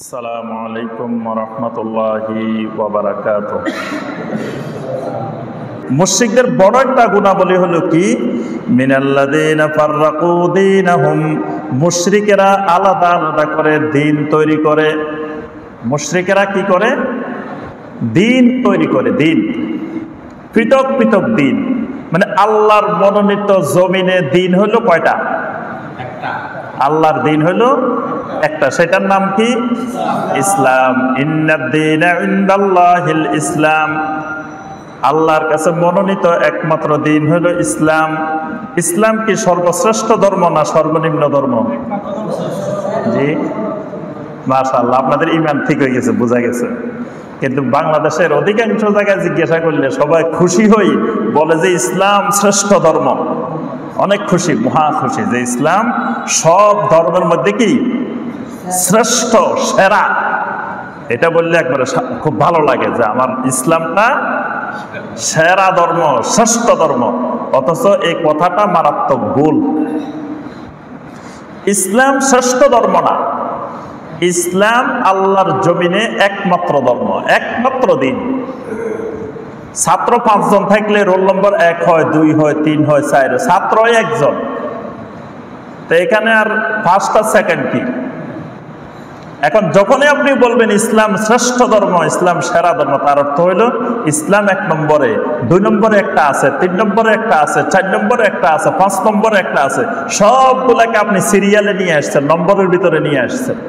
আসসালামু আলাইকুম ওয়া রাহমাতুল্লাহি ওয়া বারাকাতুহু। মুশরিকদের বড় একটা গুণাবলী হলো কি, মিনাল্লাযীনা ফাররাকু দীনাহুম, মুশরিকেরা আলাদা আলাদা করে দিন তৈরি করে। মুশরিকেরা কি করে? দিন তৈরি করে, দিন পৃথক পৃথক দিন। মানে আল্লাহর মনোনীত জমিনে দিন হলো কয়টা? আল্লাহর দিন হলো একটা, সেটার নাম কি? ইসলাম। ইন্নাদ-দীনা ইনদাল্লাহিল ইসলাম, আল্লাহর কাছে মনোনীত একমাত্র দিন হলো ইসলাম। ইসলাম কি সর্বশ্রেষ্ঠ ধর্ম না সর্বনিম্ন ধর্ম? জি, মাশাআল্লাহ, আপনাদের ঈমান ঠিক হয়ে গেছে, বোঝা গেছে। কিন্তু বাংলাদেশের অধিকাংশ জায়গায় জিজ্ঞাসা করলে সবাই খুশি হই, বলে যে ইসলাম শ্রেষ্ঠ ধর্ম। অনেক খুশি, মহা খুশি যে ইসলাম সব ধর্মের মধ্যে কি শ্রেষ্ঠ, সেরা। এটা বললে একবারে খুব ভালো লাগে যে আমার ইসলামটা সেরা ধর্ম, শ্রেষ্ঠ ধর্ম। অথচ এই কথাটা মারাত্মক ভুল। ইসলাম শ্রেষ্ঠ ধর্ম না, ইসলাম আল্লাহর জমিনে একমাত্র ধর্ম, একমাত্র দিন। ছাত্র 5 জন থাকলে রোল নম্বর 1 হয়, 2 হয়, 3 হয়, 4 হয়, ছাত্র একজন। তো এখানে আর ফার্স্ট আর সেকেন্ড কি? এখন যখনই আপনি বলবেন ইসলাম শ্রেষ্ঠ ধর্ম, ইসলাম সেরা ধর্ম, তার অর্থ হইল ইসলাম 1 নম্বরে, 2 নম্বরে একটা আছে, 3 নম্বরে একটা আছে, 4 নম্বরে একটা আছে, 5 নম্বরে একটা আছে। সবগুলাকে আপনি সিরিয়ালে নিয়ে আসছেন, নম্বরের ভিতরে নিয়ে আসছেন।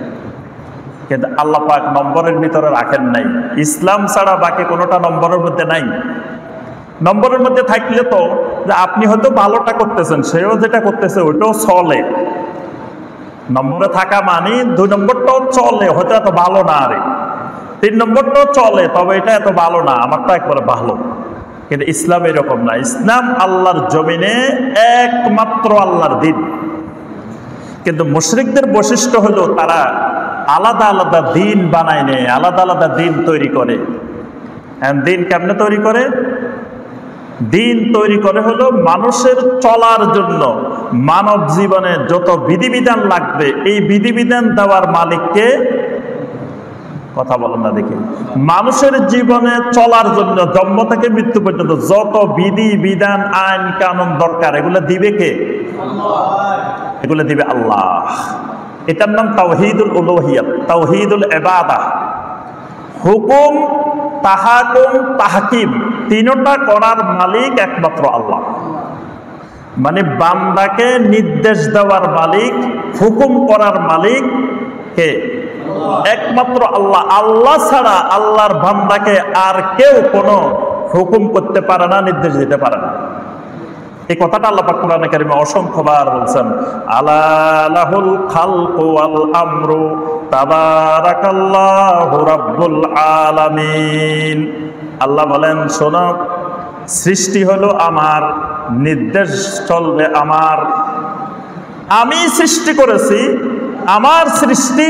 কিন্তু আল্লাহ পাক নম্বরের ভিতরে রাখেন নাই। ইসলাম ছাড়া বাকি কোনোটা নম্বরের মধ্যে নাই। নম্বরের মধ্যে থাকলে তো যে আপনি হয়তো ভালোটা করতেছেন, সেও যেটা করতেছে ওইটাও চলে। নম্বরে থাকা মানে 2 নম্বরটাও চলে, হয়তো এত ভালো না, আরে 3 নম্বরটাও চলে, তবে এটা এত ভালো না, আমারটা একবারে ভালো। কিন্তু ইসলাম এরকম না। ইসলাম আল্লাহর জমিনে একমাত্র আল্লাহর দিন। কিন্তু মুশরিকদের বৈশিষ্ট্য হলো তারা আলাদা আলাদা দিন বানায় নেয়, আলাদা আলাদা দিন তৈরি করে। দিন কেমনে তৈরি করে? দিন তৈরি করে হলো মানুষের চলার জন্য, মানব জীবনে যত বিধিবিধান লাগবে এই বিধিবিধান দেওয়ার মালিককে, কথা বলেন না দেখি, মানুষের জীবনে চলার জন্য জন্ম থেকে মৃত্যু পর্যন্ত যত বিধি বিধান আইন কানুন দরকার এগুলো দিবে কে? এগুলো দিবে আল্লাহ। এটার নাম তাওহীদুল উলুহিয়্যাত, তাওহীদুল ইবাদাহ। হুকুম, তাহাকুম, তাহকিম, তিনটা করার মালিক একমাত্র আল্লাহ। মানে বান্দাকে নির্দেশ দেওয়ার মালিক, হুকুম করার মালিক কে? একমাত্র আল্লাহ। আল্লাহ ছাড়া আল্লাহর বান্দাকে আর কেউ কোনো হুকুম করতে পারে না, নির্দেশ দিতে পারে না। এই কথাটা আল্লাহ পাক কোরআনে কারিমে অসংখ্যবার বলছেন। আলা লাহুল খালকু ওয়াল আমরু তাবারাকাল্লাহু রাব্বুল আলামিন। আল্লাহ বলেন, শোনো, সৃষ্টি হলো আমার, নির্দেশ চলবে আমার। আমি সৃষ্টি করেছি, আমার সৃষ্টি,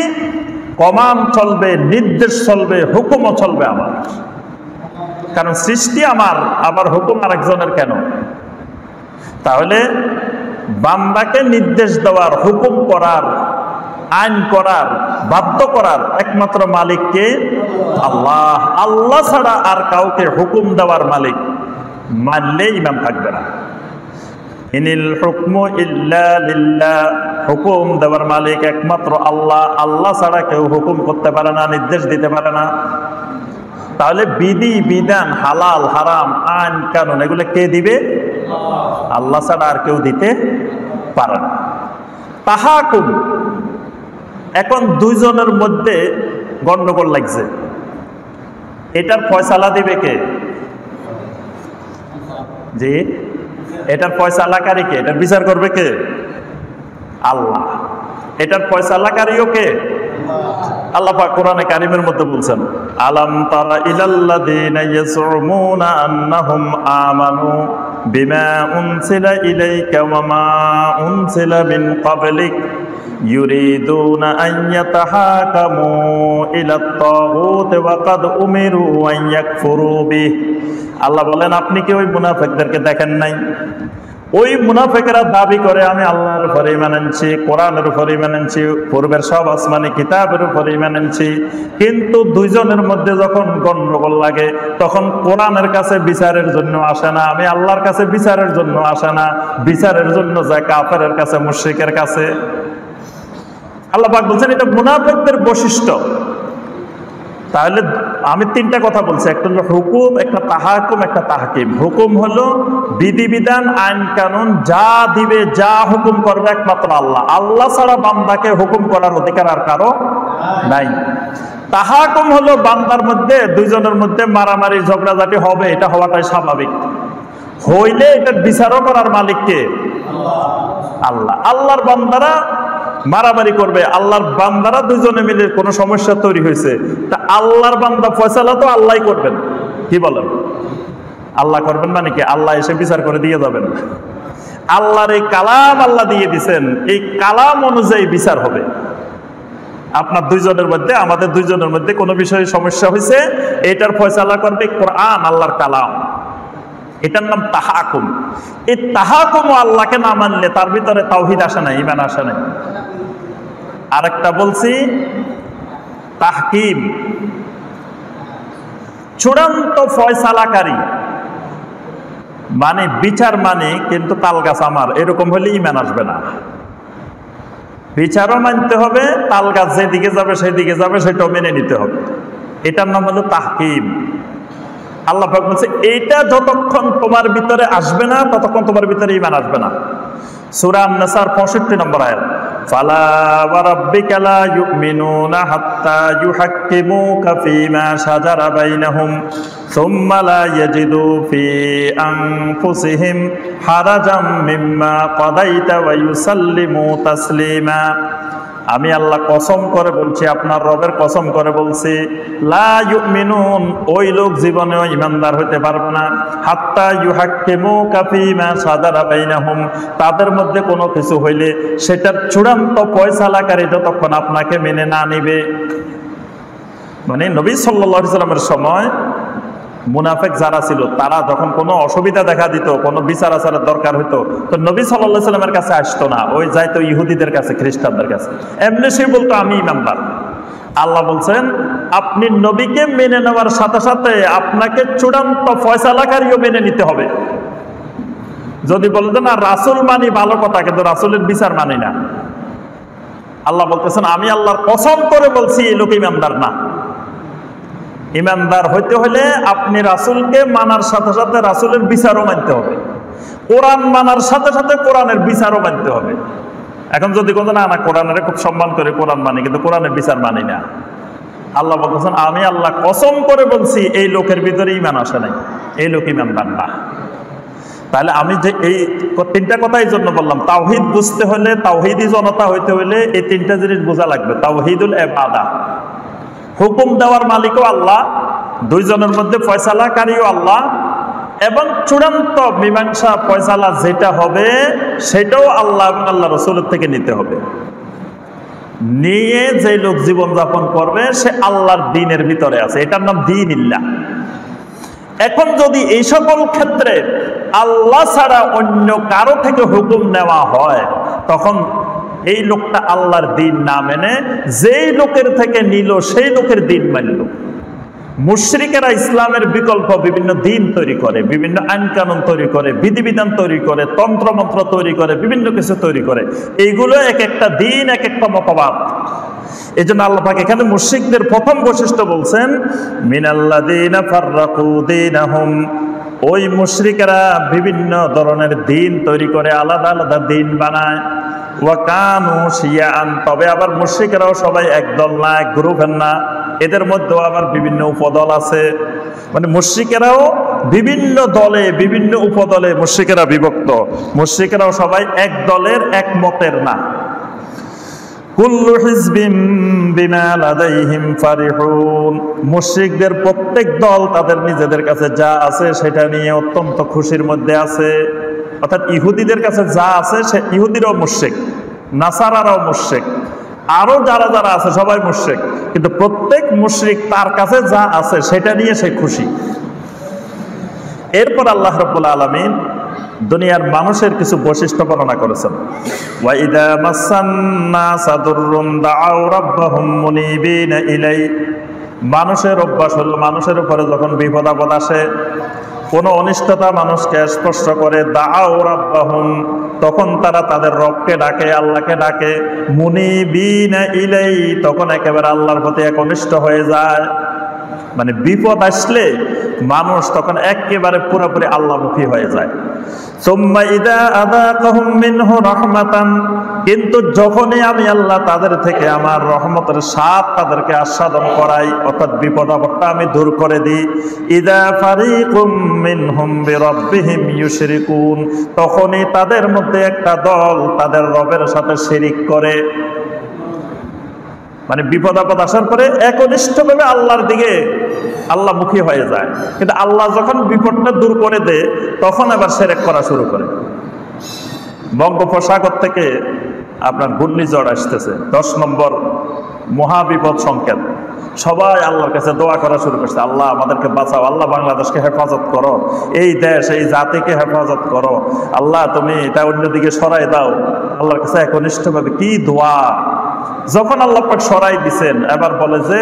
কমান্ড চলবে, নির্দেশ চলবে, হুকুমও চলবে আমার। কারণ সৃষ্টি আমার, আবার হুকুম আরেকজনের কেন? তাহলে বান্দাকে নির্দেশ দেওয়ার, হুকুম করার, আইন করার, বাধ্য করার একমাত্র মালিককে আল্লাহ। আল্লাহ ছাড়া আর কাউকে হুকুম দেওয়ার মালিক মানলে ইমান থাকবে না। ইনিল হুকমু ইল্লা লিল্লাহ, হুকুম দেওয়ার মালিক একমাত্র আল্লাহ। আল্লাহ ছাড়া কেউ হুকুম করতে পারে না, নির্দেশ দিতে পারে না। তাহলে বিধি বিধান, হালাল হারাম, আইন কানুন এগুলো কে দিবে? আল্লাহ ছাড়া আর কেউ দিতে পারে না। তাহাকুম, এখন 2 জনের মধ্যে গন্ডগোল লাগছে, এটার ফয়সালা দিবে কে? জি, এটার ফয়সালাকারী কে? এটার বিচার করবে কে? আল্লাহ। এটার ফয়সালাকারীও কে? আল্লাহ পাক কোরআনে কারিমের মধ্যে বলছেন, আলাম তারা ইলাল্লাযীনা ইয়াজউমুনা আন্নাহুম আমানু বিমা উনসিলা ইলাইকা ওয়া মা উনসিলা মিন ক্বাবলিক ইউরিদুনা আন ইয়াতাহাকামু ইলাত তাগুত ওয়া ক্বাদ উমিরু আন ইয়াকফুরু বিহি। আল্লাহ বলেন, আপনি কি ওই মুনাফিকদেরকে দেখেন নাই ওই মুনাফিকরা দাবি করে আমি আল্লাহর উপর ঈমান আনছি, কোরআনের উপর ঈমান আনছি, পূর্বের সব আসমানি কিতাবের উপর ঈমান আনছি, কিন্তু দুইজনের মধ্যে যখন গন্ডগোল লাগে তখন কোরআনের কাছে বিচারের জন্য আসে না, আমি আল্লাহর কাছে বিচারের জন্য আসে না, বিচারের জন্য যায় কাফেরের কাছে, মুশরিকের কাছে। আল্লাহ পাক বলছেন এটা মুনাফিকদের বৈশিষ্ট্য। তাহলে আমি তিনটা কথা বলছি, একটা হলো হুকুম, একটা তাহাকুম, একটা তাহকিম। হুকুম হলো বিধিবিধান, আইন কানুন, যা দিবে, যা হুকুম করবে একমাত্র আল্লাহ। আল্লাহ ছাড়া বান্দাকে হুকুম করার অধিকার আর কারো নাই। তাহাকুম হলো বান্দার মধ্যে, দুইজনের মধ্যে মারামারি ঝগড়াঝাটি হবে, এটা হওয়াটাই স্বাভাবিক। হইলে এটার বিচারও করার মালিক কে? আল্লাহ। আল্লাহর বান্দারা মারামারি করবে, আল্লাহর বান্দারা দুজনে মিলে কোনো সমস্যা তৈরি হয়েছে, তা আল্লাহর বান্দা ফয়সালা তো আল্লাহই করবেন। কি বলেন? আল্লাহ করবেন মানে কি আল্লাহ এসে বিচার করে দিয়ে যাবেন? আল্লাহর এই কালাম আল্লাহ দিয়ে দিছেন, এই কালাম অনুযায়ী বিচার হবে। আপনার দুইজনের মধ্যে, আমাদের দুইজনের মধ্যে কোনো বিষয়ে সমস্যা হয়েছে, এটার ফয়সালা করবে কোরআন, আল্লাহর কালাম। এটার নাম তাহাকুম। এই তাহাকুম আল্লাহকে না মানলে তার ভিতরে তাওহীদ আসে না, ঈমান আসে না। আরেকটা বলছি তাহকিম, চূড়ান্ত ফয়সালাকারী, মানে বিচার মানে কিন্তু তাল গাছ আমার, এরকম হলে ঈমান আসবে না। বিচারও মানতে হবে, তাল গাছ যেদিকে যাবে সেদিকে যাবে, সেটাও মেনে নিতে হবে। এটার নাম হলো তাহকিম। আল্লাহ পাক বলছে এইটা যতক্ষণ তোমার ভিতরে আসবে না ততক্ষণ তোমার ভিতরে ঈমান আসবে না। সূরা আন-নাসার 65 নম্বর আয়াত, ফালা ওয়া রাব্বিকা লা ইউমিনুনা হাত্তা ইউহাক্কিমুকা ফীমা শাজারা বাইনাহুম সুম্মা লা ইয়াজিদু ফী আনফুসিহিম হারাজাম মিম্মা কাদাইতা ওয়া ইউসাল্লিমু তাসলিমা। আমি আল্লাহ কসম করে বলছি, আপনার রবের কসম করে বলছি, লা ইউমিনুন, ওই লোক জীবনেও ইমানদার হতে পারবে না, হাত্তা ইউহাক্কিমুকা ফীমা শাজারা বাইনাহুম, তাদের মধ্যে কোনো কিছু হইলে সেটার চূড়ান্ত ফয়সালাকারী যতক্ষণ আপনাকে মেনে না নিবে। মানে নবী সাল্লাল্লাহু আলাইহি সাল্লামের সময় মুনাফিক যারা ছিল, তারা যখন কোনো অসুবিধা দেখা দিত, কোনো বিচার আচারের দরকার হইতো, তো নবী সাল্লাল্লাহু আলাইহি সাল্লামের কাছে আসতো না, ওই যাইতো ইহুদিদের কাছে, খ্রিস্টানদের কাছে। এমনি সে বলতো আমি ইমানদার। আল্লাহ বলছেন আপনি নবীকে মেনে নেওয়ার সাথে সাথে আপনাকে চূড়ান্ত ফয়সালাকারীও মেনে নিতে হবে। যদি বলতেন না রাসূল মানি ভালো কথা, কিন্তু রাসূলের বিচার মানি না, আল্লাহ বলতেছেন আমি আল্লাহর কসম করে বলছি এই লোক ইমানদার না। ইমানদার হইতে হলে আপনি রাসূলকে মানার সাথে সাথে রাসূলের বিচারও মানতে হবে, কোরআন মানার সাথে সাথে কোরআনের বিচারও মানতে হবে। এখন যদি কোনো না কোরআনের খুব সম্মান করে কোরআন মানি, কিন্তু কোরআনের বিচার মানি না, আল্লাহ বলতেছেন আমি আল্লাহ কসম করে বলছি এই লোকের ভিতরে ঈমান আসে নাই, এই লোক ঈমানদার না। তাহলে আমি যে এই তিনটা কথা এই জন্য বললাম, তাওহীদ বুঝতে হলে, তাওহীদি জনতা হইতে হলে এই তিনটা জিনিস বোঝা লাগবে। তাওহীদুল ইবাদা, হুকুম দেওয়ার মালিকও আল্লাহ, দুইজনের মধ্যে ফয়সালাকারীও আল্লাহ, এবং চূড়ান্ত মীমাংসা ফয়সালা যেটা হবে সেটাও আল্লাহ এবং আল্লাহ রাসূলের থেকে নিতে হবে। নিয়ে যে লোক জীবনযাপন করবে সে আল্লাহর দ্বীনের ভিতরে আছে, এটার নাম দ্বীনিল্লাহ। এখন যদি এই সকল ক্ষেত্রে আল্লাহ ছাড়া অন্য কারো থেকে হুকুম নেওয়া হয়, তখন এই লোকটা আল্লাহর দ্বীন না মেনে যেই লোকের থেকে নিল সেই লোকের দ্বীন মানল। মুশরিকেরা ইসলামের বিকল্প বিভিন্ন দ্বীন তৈরি করে, বিভিন্ন আইন কানুন তৈরি করে, বিধিবিধান তৈরি করে, তন্ত্রমন্ত্র তৈরি করে, বিভিন্ন কিছু তৈরি করে। এইগুলো এক একটা দ্বীন, এক একটা মতবাদ। এই জন্য আল্লাহ পাক এখানে মুশরিকদের প্রথম বৈশিষ্ট্য বলছেন মিনাল্লাযীনা ফাররাকু দীনাহুম, ওই মুশরিকেরা বিভিন্ন ধরনের দ্বীন তৈরি করে, আলাদা আলাদা দ্বীন বানায়। ওয়া কানু শিয়াআন, তবে আবার মুশরিকেরাও সবাই একদল না, এক গ্রুপের না, এদের মধ্যেও আবার বিভিন্ন উপদল আছে। মানে মুশরিকেরাও বিভিন্ন দলে, বিভিন্ন উপদলে মুশরিকেরা বিভক্ত। মুশরিকেরাও সবাই এক দলের, এক মতের না। কুল্লু হিজবিম বিমা লাদাইহিম ফারিহুন, মুশরিকদের প্রত্যেক দল তাদের নিজেদের কাছে যা আছে সেটা নিয়ে অত্যন্ত খুশির মধ্যে আছে। অর্থাৎ ইহুদিদের কাছে যা আছে সে ইহুদিরাও মুশরিক, নাসারারাও মুশরিক, আরো যারা যারা আছে সবাই মুশরিক, কিন্তু প্রত্যেক মুশরিক তার কাছে যা আছে সেটা নিয়ে সে খুশি। এরপর আল্লাহ রাব্বুল আলামিন দুনিয়ার মানুষের কিছু বৈশিষ্ট্য বর্ণনা করেছেন। ওয়াইদা মাসান্নাসা দুররুন দাআউ রাব্বাহুম মুনিবিনা ইলাই। মানুষের অভ্যাস হলো মানুষের উপরে যখন বিপদ আপদ আসে, কোন অনিষ্টতা মানুষকে স্পর্শ করে, দাআউ রাব্বাহুম, তখন তারা তাদের রবকে ডাকে, আল্লাহকে ডাকে, মুনিবিনা ইলাই, তখন একেবারে আল্লাহর প্রতি একনিষ্ঠ হয়ে যায়। মানে বিপদ আসলে মানুষ তখন একেবারে পুরোপুরি আল্লাহমুখী হয়ে যায়। সুম্মা ইদা আযাকাহুম মিনহু রাহমাতান, কিন্তু যখনই আমি আল্লাহ তাদের থেকে আমার রহমতের স্বাদ তাদেরকে আস্বাদন করাই, অর্থাৎ বিপদ আপদটা আমি দূর করে দিই, ইদা ফারিকুম মিনহুম বিরাব্বিহিম ইউশরিকুন, তখনই তাদের মধ্যে একটা দল তাদের রবের সাথে শিরিক করে। মানে বিপদ আপদ আসার পরে একনিষ্ঠভাবে আল্লাহর দিকে আল্লাহমুখী হয়ে যায়, কিন্তু আল্লাহ যখন বিপদটা দূর করে দেয় তখন আবার শিরক করা শুরু করে। বঙ্গোপসাগর থেকে আপনার ঘূর্ণিঝড় আসতেছে, 10 নম্বর মহাবিপদ সংকেত। সবাই আল্লাহর কাছে দোয়া করা শুরু করছে, আল্লাহ আমাদেরকে বাঁচাও, আল্লাহ বাংলাদেশকে হেফাজত করো, এই দেশ এই জাতিকে হেফাজত করো, আল্লাহ তুমি এটা অন্যদিকে সরাই দাও। আল্লাহর কাছে একনিষ্ঠভাবে কি দোয়া। যখন আল্লাহ পাক সরাই দিছেন, এবার বলে যে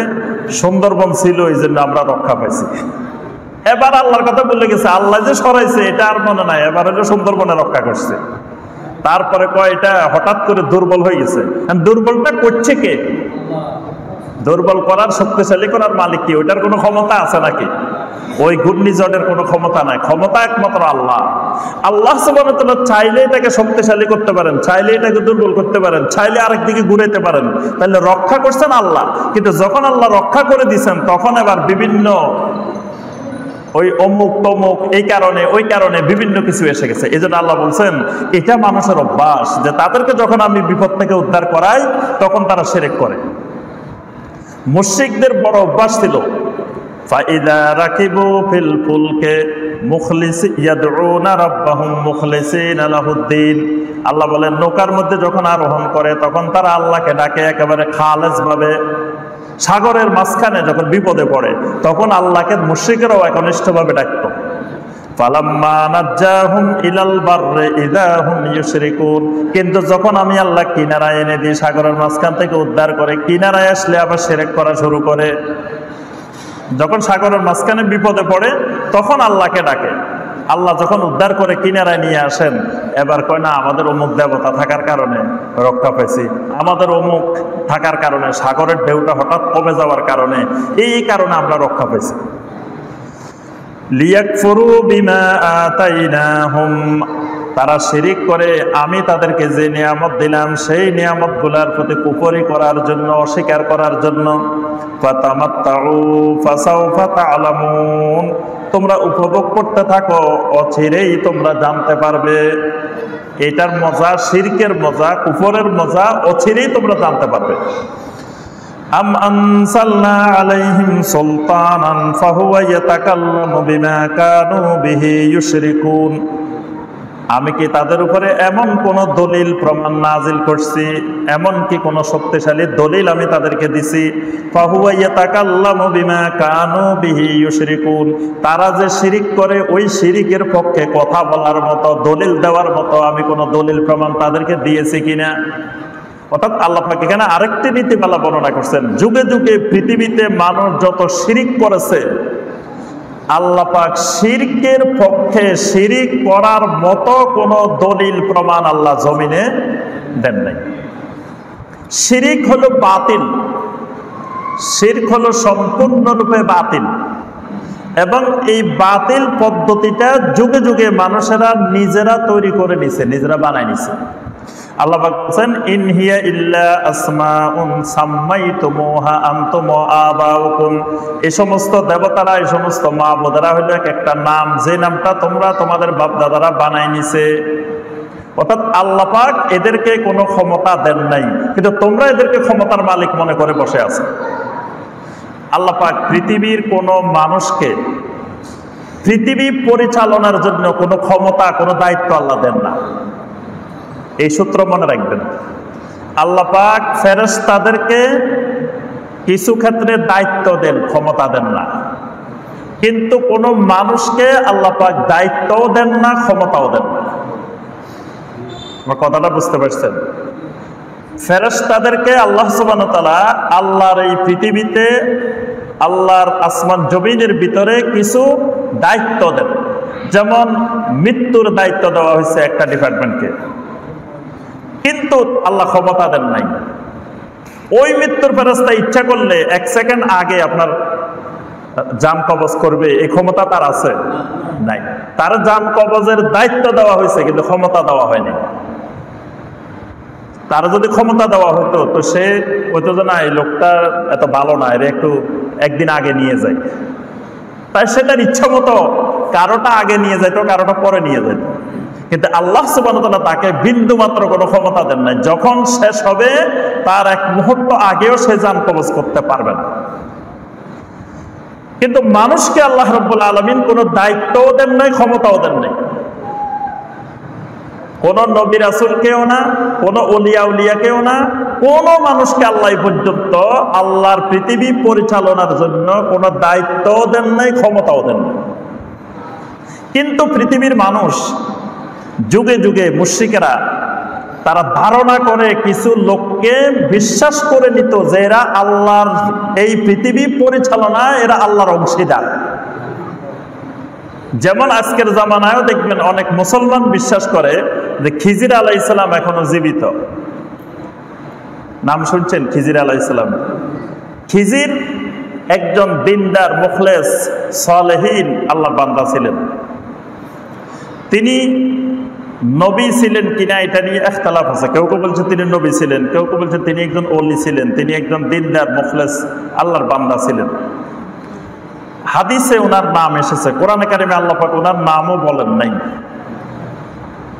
সুন্দরবন ছিল এই জন্য আমরা রক্ষা পাইছি। এবার আল্লাহর কথা বলে গেছে, আল্লাহ যে সরাইছে এটা আর মনে নাই, এবার হলো সুন্দরবনে রক্ষা করছে। তারপরে কয় এটা হঠাৎ করে দুর্বল হয়ে গেছে। দুর্বলটা করছে কে? দুর্বল করার, শক্তিশালী করার মালিক কি? ওইটার কোনো ক্ষমতা আছে নাকি? ওই ঘূর্ণিঝড়ের কোনো ক্ষমতা নাই, ক্ষমতা একমাত্র আল্লাহ। আল্লাহ সুবহানাহু ওয়া তাআলা চাইলে এটাকে শক্তিশালী করতে পারেন, চাইলে এটাকে দুর্বল করতে পারেন, চাইলে আরেক দিকে ঘুরাইতে পারেন। তাহলে রক্ষা করছেন আল্লাহ, কিন্তু যখন আল্লাহ রক্ষা করে দিয়েছেন তখন এবার বিভিন্ন ওই অমুক তমুক এই কারণে ওই কারণে বিভিন্ন কিছু এসে গেছে। এই জন্য আল্লাহ বলছেন এটা মানুষের অভ্যাস, যে তাদেরকে যখন আমি বিপদ থেকে উদ্ধার করাই তখন তারা শিরক করে। মুশরিকদের বড় অভ্যাস ছিল, ফাইদা রাকিবু ফিল ফুলকে মুখলিস ইয়াদউনা রাব্বাহুম মুখলিসিনা লাহুদ্দিন। আল্লাহ বলেন নৌকার মধ্যে যখন আরোহণ করে তখন তারা আল্লাহকে ডাকে একেবারে খালেস ভাবে। সাগরের মাঝখানে যখন বিপদে পড়ে তখন আল্লাহকে মুশরিকেরাও একনিষ্ঠভাবে ডাকত। ফালাম্মা নাজ্জাহুম ইলাল বাররি ইযা হুম ইউশরিকুন, কিন্তু যখন আমি আল্লাহ কিনারায় এনে দিই, সাগরের মাঝখান থেকে উদ্ধার করে, কিনারায় আসলে আবার শিরক করা শুরু করে। যখন সাগরের মাঝখানে বিপদে পড়ে তখন আল্লাহকে ডাকে। আল্লাহ যখন উদ্ধার করে কিনারায় নিয়ে আসেন, এবার কয় না আমাদের অমুক দেবতা থাকার কারণে রক্ষা পেয়েছি, আমাদের অমুক থাকার কারণে, সাগরের ঢেউটা হঠাৎ কমে যাওয়ার কারণে, এই কারণে আমরা রক্ষা পেয়েছি। লিয়াকফুরু বিমা আতাইনাহুম, তারা শিরিক করে আমি তাদেরকে যে নিয়ামত দিলাম সেই নিয়ামতগুলোর প্রতি কুফরি করার জন্য, অস্বীকার করার জন্য। ফাতামাত্তাউ ফাসাউফা তা'লামুন, তোমরা উপভোগ করতে থাকো, অচিরেই তোমরা জানতে পারবে। এটার মজা, শিরকের মজা, কুফরের মজা অচিরেই তোমরা জানতে পারবে। আম আনসালনা আলাইহিম সুলতানান ফাহুয়া ইয়াতাকাল্লামু বিমা কানু বিহি ইউশরিকুন, আমি কি তাদের উপরে এমন কোন দলিল প্রমাণ নাজিল করছি, এমন কি কোন শক্তিশালী দলিল আমি তাদেরকে দিছি, ফাহুয়া ইয়াতাকাল্লামু বিমা কানু বিহি ইউশরিকুন, তারা যে শিরিক করে ওই শিরিকের পক্ষে কথা বলার মতো, দলিল দেওয়ার মতো আমি কোন দলিল প্রমাণ তাদেরকে দিয়েছি কিনা। অর্থাৎ আল্লাহ পাক এখানে আরেকটি নীতিমালা বর্ণনা করছেন, যুগে যুগে পৃথিবীতে মানুষ যত শিরিক করেছে, আল্লাহ পাক শিরকের পক্ষে শিরিক করার মতো কোন দলিল প্রমাণ আল্লাহ জমিনে দেন নাই। শিরিক হলো বাতিল, শিরক হলো সম্পূর্ণরূপে বাতিল, এবং এই বাতিল পদ্ধতিটা যুগে যুগে মানুষেরা নিজেরা তৈরি করে নিছে, নিজেরা বানায় নিছে। আল্লাহ পাক বলেন ইন হিয়া ইল্লা আসমাউন সাম্মাইতুমুহা আনতুম ওয়া আবাউকুম, এই সমস্ত দেবতারা, এই সমস্ত মাবুদেরা হলো এক একটা নাম, যে নামটা তোমরা তোমাদের বাপ দাদারা বানায় নিছে। অর্থাৎ আল্লাহ পাক এদেরকে কোনো ক্ষমতা দেন নাই, কিন্তু তোমরা এদেরকে ক্ষমতার মালিক মনে করে বসে আছো। আল্লাহ পাক পৃথিবীর কোনো মানুষকে পৃথিবী পরিচালনার জন্য কোনো ক্ষমতা, কোনো দায়িত্ব আল্লাহ দেন না। এই সূত্র মনে রাখবেন। আল্লাহ পাক ফেরেশতাদেরকে কিছু ক্ষেত্রে দায়িত্ব দেন, ক্ষমতা দেন না, কিন্তু কোনো মানুষকে আল্লাহ পাক দায়িত্বও দেন না, ক্ষমতাও দেন না। আমার কথাটা বুঝতে পারছেন? ফেরেশতাদেরকে আল্লাহ সুবহানাহু ওয়া তাআলা আল্লাহর এই পৃথিবীতে, আল্লাহর আসমান জমিনের ভিতরে কিছু দায়িত্ব দেন। যেমন মৃত্যুর দায়িত্ব দেওয়া হয়েছে একটা ডিপার্টমেন্টকে, কিন্তু আল্লাহ ক্ষমতা দেন নাই। ওই মৃত্যুর ফেরেশতা ইচ্ছা করলে 1 সেকেন্ড আগে আপনার জান কবজ করবে, এই ক্ষমতা তার আছে? নাই। তার জান কবজের দায়িত্ব দেওয়া হয়েছে, কিন্তু ক্ষমতা দেওয়া হয়নি। তার যদি ক্ষমতা দেওয়া হতো তো সে হয়তো যে না, এই লোকটা এত ভালো না, এর একটু একদিন আগে নিয়ে যায়। তাই সে তার ইচ্ছা মতো কারোটা আগে নিয়ে যেত, কারোটা পরে নিয়ে যেত। কিন্তু আল্লাহ সুবহানাহু ওয়া তাআলা তাকে বিন্দু মাত্র কোনো ক্ষমতা দেন নাই। যখন শেষ হবে তার 1 মুহূর্ত আগেও সে জান কবজ করতে পারবে না। কিন্তু মানুষকে আল্লাহ রাব্বুল আলামিন কোনো দায়িত্বও দেন নাই, ক্ষমতাও দেন নাই। কোন নবী রাসূলকেও না, কোন ওলিয়া উলিয়াকেও না, কোন মানুষকে আল্লাহ পর্যন্ত আল্লাহর পৃথিবী পরিচালনার জন্য কোনো দায়িত্বও দেন নাই, ক্ষমতাও দেন নাই। কিন্তু পৃথিবীর মানুষ যুগে যুগে মুশরিকেরা তারা ধারণা করে কিছু লোককে বিশ্বাস করে নিত যে এরা আল্লাহর এই পৃথিবী পরিচালনায় এরা আল্লাহর অংশীদার। যেমন আজকের জামানায়ও দেখবেন অনেক মুসলমান বিশ্বাস করে যে খিজির আলাইহিস সালাম এখনো জীবিত। নাম শুনছেন খিজির আলাইহিস সালাম? খিজির একজন দিনদার, মুখলেস, সালেহীন আল্লাহর বান্দা ছিলেন। তিনি নবী ছিলেন কিনা এটা নিয়ে ইখতিলাফ আছে। কেউ কেউ বলছে তিনি নবী ছিলেন, কেউ কেউ বলছে তিনি একজন ওলি ছিলেন, তিনি একজন দিনদার, মুখলেস আল্লাহর বান্দা ছিলেন। হাদিসে ওনার নাম এসেছে, কোরআনে কারিমে আল্লাহ পাক ওনার নামও বলেন নাই।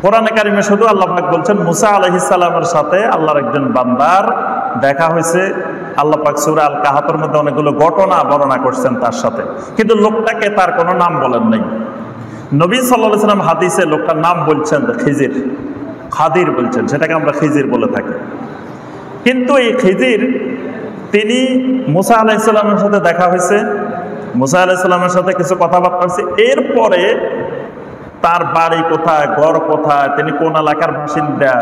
কোরআনে কারিমে শুধু আল্লাহ পাক বলছেন মুসা আলাইহিস সালামের সাথে আল্লাহর একজন বান্দার দেখা হয়েছে। আল্লাহ পাক সূরা আল কাহাফের মধ্যে অনেকগুলো ঘটনা বর্ণনা করছেন তার সাথে, কিন্তু লোকটাকে তার কোনো নাম বলেন নাই। নবী সাল্লাল্লাহু আলাইহি ওয়াসাল্লাম হাদিসে লোকটার নাম বলছেন খিজির, খাদির বলছেন, সেটাকে আমরা খিজির বলে থাকি। কিন্তু এই খিজির তিনি মুসা আলাইহিস সালামের সাথে দেখা হয়েছে, মুসা আলাইহিস সালামের সাথে কিছু কথাবার্তা হয়েছে। এরপরে তার বাড়ি কোথায়, ঘর কোথায়, তিনি কোন এলাকার বাসিন্দা,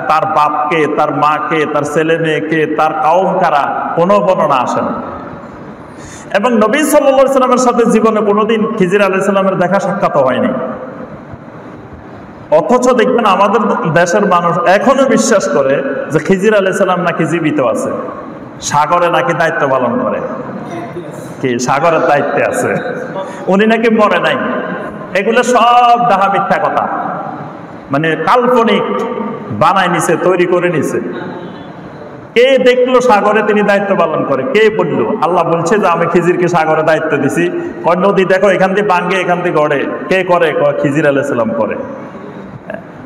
তার বাপকে, তার মাকে, তার ছেলে মেয়েকে, তার কাউম কারা, কোনো বর্ণনা আসে না। এবং নবী সাল্লাল্লাহু আলাইহি সাল্লামের সাথে জীবনে কোনোদিন খিজির আলাইহিস সালামের দেখা সাক্ষাৎ হয়নি। অথচ দেখবেন আমাদের দেশের মানুষ এখনো বিশ্বাস করে যে খিজির আলাইহিস সালাম নাকি জীবিত আছে, সাগরে নাকি দায়িত্ব পালন করে। কি সাগরের দায়িত্বে আছে, উনি নাকি মরে নাই। এগুলো সব ডাহা মিথ্যা কথা, মানে কাল্পনিক বানায় নিছে, তৈরি করে নিছে। কে দেখলো সাগরে তিনি দায়িত্ব পালন করে? কে বললো? আল্লাহ বলছে যে আমি খিজিরকে সাগরে দায়িত্ব দিছি। নদী দেখো এখান দিয়ে ভাঙ্গে, এখান দিয়ে গড়ে। কে করে? খিজির আলাইহিস সালাম করে।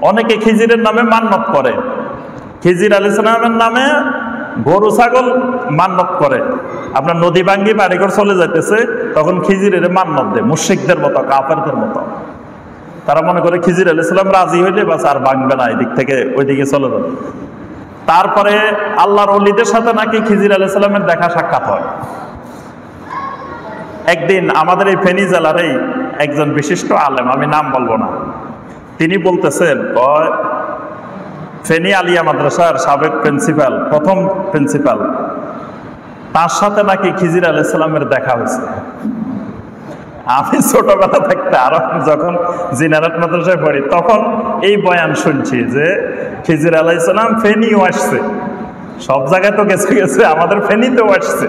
অনেকে খিজিরের নামে মান্নত করে, খিজির আলাইহিস সালামের নামে গরু ছাগল মান্নত করে। আপনার নদী ভাঙ্গি বাড়িঘর চলে যাইতেছে, তখন খিজিরের মান্নত দেয়, মুশরিকদের মতো, কাফেরদের মতো। তারা মনে করে খিজির আলাইহিস সালাম রাজি হইলে বাস আর ভাঙবে না, এদিক থেকে ওইদিকে চলে যাবে। তারপরে আল্লাহর ওলিদের সাথে নাকি খিজির আলাইহিস সালামের দেখা সাক্ষাৎ হয়। একদিন আমাদের এই ফেনী জেলারই একজন বিশিষ্ট আলেম, আমি নাম বলবো না, তিনি বলতেছেন ফেনী আলিয়া মাদ্রাসার সাবেক প্রিন্সিপাল, প্রথম প্রিন্সিপাল, তার সাথে নাকি খিজির আলাইহিস সালামের দেখা হয়েছে। আমি ছোটবেলা থাকতে আরো যখন জিনারাত মাদ্রাসায় পড়ি তখন এই বয়ান শুনছি যে খিজির আলাইহিস সালাম ফেনীও আসছে। সব জায়গায় তো গেছে গেছে, আমাদের ফেনীতেও আসছে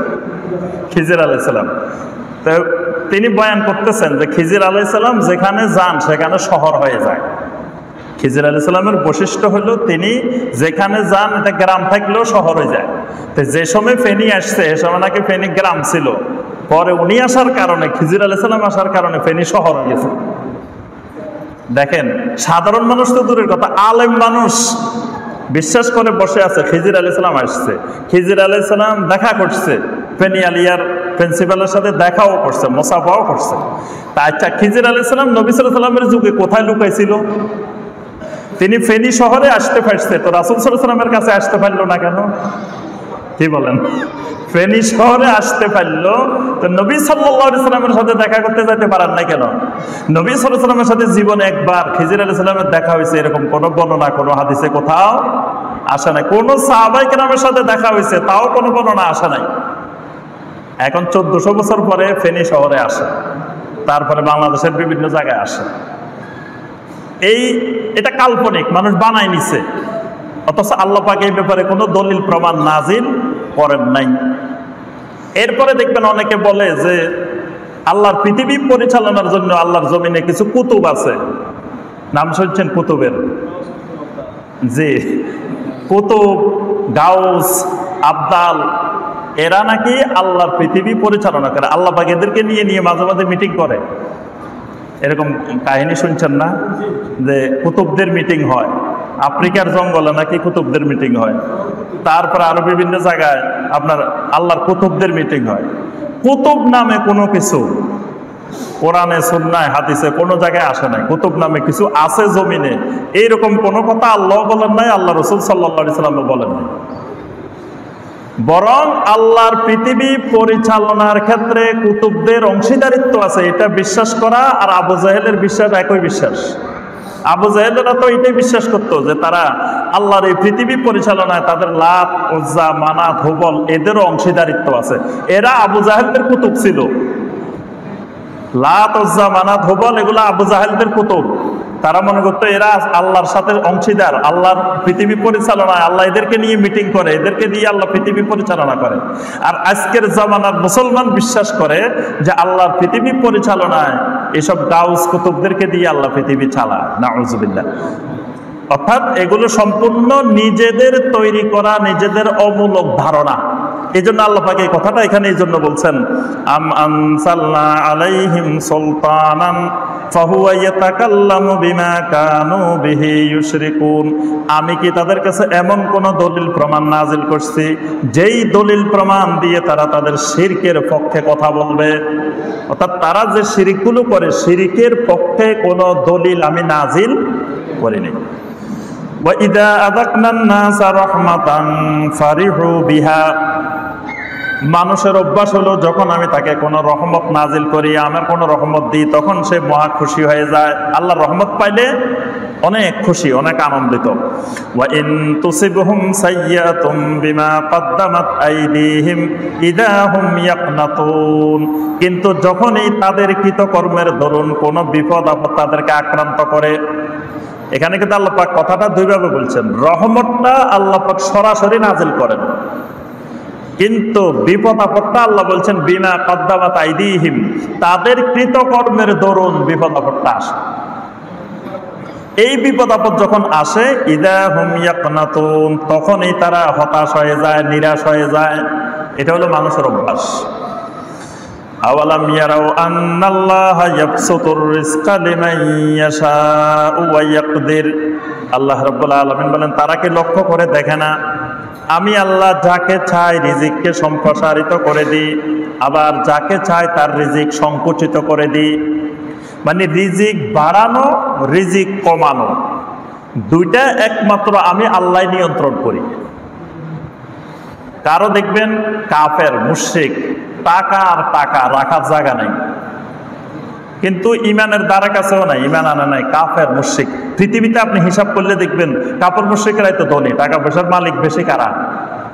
খিজির আলাইহিস সালাম। তো তিনি বয়ান করতেছেন যে খিজির আলাইহিস সালাম যেখানে যান সেখানে শহর হয়ে যায়। খিজির আলাইহিস সালামের বৈশিষ্ট্য হলো তিনি যেখানে যান এটা গ্রাম থাকলেও শহর হয়ে যায়। তো যে সময় ফেনী আসছে সে সময় নাকি ফেনী গ্রাম ছিল, পরে উনি আসার কারণে, খিজির আলাইহিস সালাম আসার কারণে ফেনী শহর হয়ে গেছে। দেখেন, সাধারণ মানুষ তো দূরের কথা, আলেম মানুষ বিশ্বাস করে বসে আছে খিজির আলাইহিস সালাম আসছে। খিজির আলাইহিস সালাম দেখা করছে, ফেনী আলিয়ার প্রিন্সিপালের সাথে দেখাও করছে, মুসাফাও করছে। তা আচ্ছা, খিজির আলাইহিস সালাম নবী সাল্লাল্লাহু আলাইহি ওয়াসাল্লামের যুগে কোথায় লুকাইছিল? তিনি ফেনী শহরে আসতে পারছে, তো রাসূল সাল্লাল্লাহু আলাইহি ওয়াসাল্লামের কাছে আসতে পারলো না কেন? কি বলেন? ফেনী শহরে আসতে পারলো, তো নবী সাল্লাল্লাহু আলাইহি সাল্লামের সাথে দেখা করতে যেতে পারেন না কেন? নবী সাল্লাল্লাহু আলাইহি সাল্লামের সাথে জীবনে একবার খিজির আলাইহিস সালামের দেখা হয়েছে, এরকম কোনো বর্ণনা কোনো হাদিসে কোথাও আসে নাই। কোন সাহাবায়ে কেরামের সাথে দেখা হয়েছে, তাও কোনো বর্ণনা আসে নাই। এখন 1400 বছর পরে ফেনী শহরে আসে, তারপরে বাংলাদেশের বিভিন্ন জায়গায় আসে। এটা কাল্পনিক, মানুষ বানায় নিছে, অথচ আল্লাহ পাক এই ব্যাপারে কোনো দলিল প্রমাণ নাজিল করেন নাই। এরপরে দেখবেন অনেকে বলে যে আল্লাহর পৃথিবী পরিচালনার জন্য আল্লাহর জমিনে কিছু কুতুব আছে। নাম শুনছেন কুতুবের? জি, কুতুব, গাউস, আবদাল, এরা নাকি আল্লাহর পৃথিবী পরিচালনা করে। আল্লাহ পাক এদেরকে নিয়ে নিয়ে মাঝে মাঝে মিটিং করে। এরকম কাহিনী শুনছেন না যে কুতুবদের মিটিং হয়? আফ্রিকার জঙ্গলে নাকি কুতুবদের মিটিং হয়, তারপরে আরো বিভিন্ন জায়গায় আপনার আল্লাহর কুতুবদের মিটিং হয়। কুতুব নামে কোনো কিছু কোরআনে সুন্নায় হাদিসে কোনো জায়গায় আসে নাই। কুতুব নামে কিছু আছে জমিনে, এইরকম কোনো কথা আল্লাহ বলেন নাই, আল্লাহ রাসূল সাল্লাল্লাহু আলাইহি সাল্লাম বলেন নাই। বরং আল্লাহর পৃথিবী পরিচালনার ক্ষেত্রে কুতুবদের অংশীদারিত্ব আছে, এটা বিশ্বাস করা আর আবু জাহেলের বিশ্বাস একই বিশ্বাস। আবু জাহেলেরা তো এটাই বিশ্বাস করতো যে তারা আল্লাহর এই পৃথিবী পরিচালনায় তাদের লাত, উজ্জা, মানাত, হুবল এদেরও অংশীদারিত্ব আছে। এরা আবু জাহেলদের কুতুব ছিল। লাত, উজ্জা, মানাত, হুবল এগুলো আবু জাহেলদের কুতুব। তারা মনে করতো এরা আল্লাহর সাথে অংশীদার, আল্লাহর পৃথিবী পরিচালনায় আল্লাহ এদেরকে নিয়ে মিটিং করে, এদেরকে দিয়ে আল্লাহ পৃথিবী পরিচালনা করে। আর আজকের জামানার মুসলমান বিশ্বাস করে যে আল্লাহর পৃথিবী পরিচালনায় এসব গাউস কুতুবদেরকে দিয়ে আল্লাহ পৃথিবী চালায়। নাউজুবিল্লাহ। অর্থাৎ এগুলো সম্পূর্ণ নিজেদের তৈরি করা, নিজেদের অমূলক ধারণা। এই জন্য আল্লাহ পাক এই কথাটা এখানে এই জন্য বলছেন, আম আনসালনা আলাইহিম সুলতানান ফাহুয়া ইয়াতাকাল্লামু বিমা কানু বিহি ইউশরিকুন। আমি কি তাদের কাছে এমন কোন দলিল প্রমাণ নাজিল করছি যেই দলিল প্রমাণ দিয়ে তারা তাদের শিরকের পক্ষে কথা বলবে? অর্থাৎ তারা যে শিরকগুলো করে, শিরকের পক্ষে কোনো দলিল আমি নাজিল করিনি। وَإِذَا أَذَقْنَا النَّاسَ رَحْمَةً فَرِحُوا بِهَا। মানুষের অভ্যাস হলো যখন আমি তাকে কোনো রহমত নাজিল করি, আমার কোনো রহমত দিই, তখন সে মহা খুশি হয়ে যায়। আল্লাহর রহমত পাইলে অনেক খুশি, অনেক আনন্দিত। وَإِن تُصِبْهُمْ سَيِّئَةٌ بِمَا قَدَّمَتْ أَيْدِيهِمْ إِذَا هُمْ يَقْنَطُونَ। কিন্তু যখনই তাদের কৃতকর্মের দরুন কোনো বিপদ আপদ তাদেরকে আক্রান্ত করে, এখানে কিন্তু আল্লাহ পাক কথাটা দুইভাবে বলছেন। রহমতটা আল্লাহ পাক সরাসরি নাজিল করেন, কিন্তু বিপদ আপদটা আল্লাহ বলছেন বিমা কদ্দামাত আইদিহিম, তাদের কৃতকর্মের দরুন বিপদ আপদটা আসে। এই বিপদ আপদ যখন আসে, ইদা হুম ইয়াকনাতুন, তখনই তারা হতাশ হয়ে যায়, নিরাশ হয়ে যায়। এটা হলো মানুষের অভ্যাস। আওয়ালাম ইয়ারাউ আন্নাল্লাহা ইয়াবসুতুর রিজকা লিমান ইয়াশাউ ওয়া ইয়াকদির। আল্লাহ রাব্বুল আলামিন বলেন, তারা কি লক্ষ্য করে দেখে না আমি আল্লাহ যাকে চাই রিজিককে সম্প্রসারিত করে দিই, আবার যাকে চাই তার রিজিক সংকুচিত করে দিই। মানে রিজিক বাড়ানো, রিজিক কমানো, দুইটা একমাত্র আমি আল্লাহ নিয়ন্ত্রণ করি। কারো দেখবেন কাফের, মুশরিক, টাকা আর টাকা রাখার জায়গা নাই, কিন্তু ইমানের দ্বারা কাছেও নাই, ইমান আনা নাই, কাফের মুশরিক। পৃথিবীতে আপনি হিসাব করলে দেখবেন কাফের মুশরিকরাই তো ধনী, টাকা পয়সার মালিক বেশি কারা?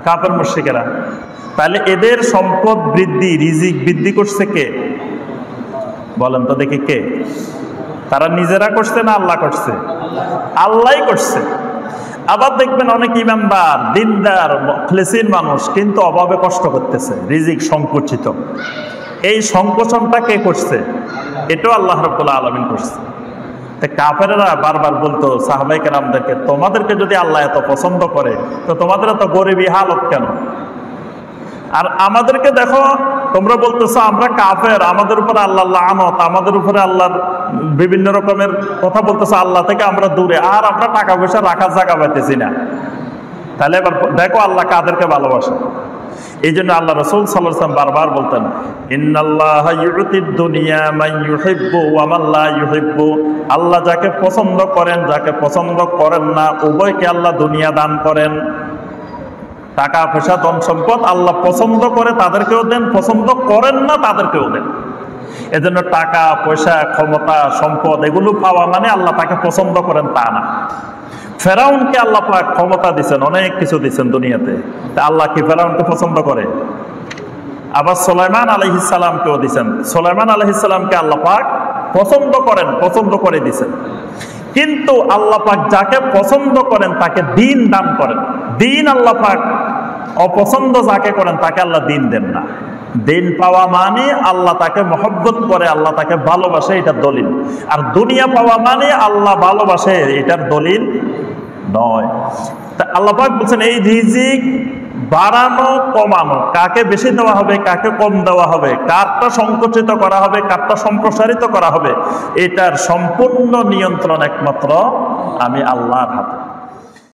কাফের মুশরিকেরা। তাহলে এদের সম্পদ বৃদ্ধি, রিজিক বৃদ্ধি করছে কে? বলেন তো দেখি কে? তারা নিজেরা করছে না আল্লাহ করছে? আল্লাহই করছে। আবার দেখবেন অনেক ইমানদার, দিনদার, মুখলিসিন মানুষ কিন্তু অভাবে কষ্ট করতেছে, রিজিক সংকুচিত। এই সংকোচনটা কে করছে? এটাও আল্লাহ রাব্বুল আলামিন করছে। কাফেরেরা বারবার বলতো সাহাবায়ে কেরামদেরকে, তোমাদেরকে যদি আল্লাহ এত পছন্দ করে তো তোমাদের এত গরিবী হালত কেন? আর আমাদেরকে দেখো, তোমরা বলতেছো আমরা কাফের, আমাদের উপরে আল্লাহ লানত, আমাদের উপরে আল্লাহর বিভিন্ন রকমের কথা বলতেছো, আল্লাহ থেকে আমরা দূরে, আর আমরা টাকা পয়সা রাখার জায়গা পাইতেছি না। তাহলে এবার দেখো আল্লাহ কাদেরকে ভালোবাসে। এই জন্য আল্লাহ রাসূল সাল্লাল্লাহু আলাইহি ওয়াসাল্লাম বারবার বলতেন, ইন্নাল্লাহা ইউতিদ দুনিয়া মান ইউহিব্বু ওয়া মান লা ইউহিব্বু। আল্লাহ যাকে পছন্দ করেন, যাকে পছন্দ করেন না, উভয়কে আল্লাহ দুনিয়া দান করেন। টাকা পয়সা ধন সম্পদ আল্লাহ পছন্দ করে তাদেরকেও দেন, পছন্দ করেন না তাদেরকেও দেন। এজন্য টাকা পয়সা ক্ষমতা সম্পদ এগুলো পাওয়া মানে আল্লাহ তাকে পছন্দ করেন তা না। ফেরাউনকে আল্লাহ পাক ক্ষমতা দিচ্ছেন, অনেক কিছু দিচ্ছেন দুনিয়াতে, তা আল্লাহ কি ফেরাউনকে পছন্দ করে? আবার সুলাইমান আলাইহিস সালামকেও দিচ্ছেন, সুলাইমান আলাইহিস সালামকে আল্লাহ পাক পছন্দ করেন, পছন্দ করে দিচ্ছেন। কিন্তু আল্লাহ পাক যাকে পছন্দ করেন তাকে দিন দান করেন। দিন আল্লাহ পাক অপছন্দ যাকে করেন তাকে আল্লাহ দিন দেন না। দিন পাওয়া মানে আল্লাহ তাকে মহব্বত করে, আল্লাহ তাকে ভালোবাসে, এটার দলিল। আর দুনিয়া পাওয়া মানে আল্লাহ ভালোবাসে, এটার দলিল নয়। তা আল্লাহ পাক বলছেন এই রিজিক বাড়ানো কমানো, কাকে বেশি দেওয়া হবে কাকে কম দেওয়া হবে, কারটা সংকুচিত করা হবে কারটা সম্প্রসারিত করা হবে, এটার সম্পূর্ণ নিয়ন্ত্রণ একমাত্র আমি আল্লাহর হাতে।